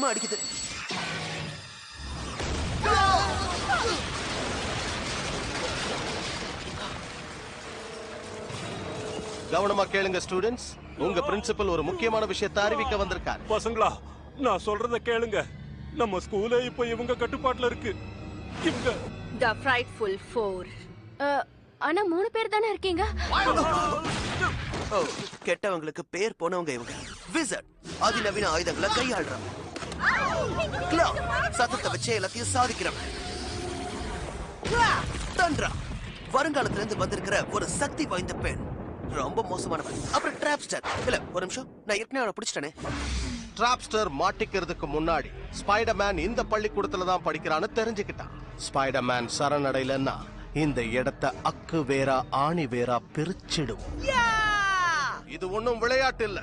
பயங்கரமா அடிக்குது. கவனமா கேளுங்க ஸ்டூடெண்ட்ஸ். உங்க பிரின்சிபல் ஒரு முக்கியமான விஷயத்தை அறிவிக்க வந்திருக்காரு. பசங்களா, நான் சொல்றத கேளுங்க. நம்ம ஸ்கூலே இப்போ இவங்க கட்டுப்பாட்டுல இருக்கு. இவங்க The Frightful Four. ஆனா 3 பேர் தானே இருக்கீங்க. கெட்டவங்களுக்கு பேர் போனவங்க இவங்க. விசர்ட் அதிநவீன ஆயுதங்களை கையாளுறாங்க. கிளா சத்தத்தை வச்சு எல்லாத்தையும் சாதிக்கிறாங்க. தண்ட்ரா வருங்காலத்துல இருந்து வந்திருக்கிற ஒரு சக்தி வாய்ந்த பெண். ரொம்ப மோசமானவன். அப்புறம் டிராப்ஸ்டர். இல்ல ஒரு நிமிஷம், நான் ஏற்கனவே அவனை பிடிச்சிட்டேனே. டிராப்ஸ்டர் மாட்டிக்கிறதுக்கு முன்னாடி ஸ்பைடர்மேன் இந்த பள்ளிக்கூடத்துல தான் படிக்கிறான்னு தெரிஞ்சுக்கிட்டான். ஸ்பைடர்மேன் சரணடையிலன்னா இந்த இடத்தை அக்கு வேறா ஆணி வேறா பிரிச்சிடும். இது ஒண்ணும் விளையாட்டு இல்ல.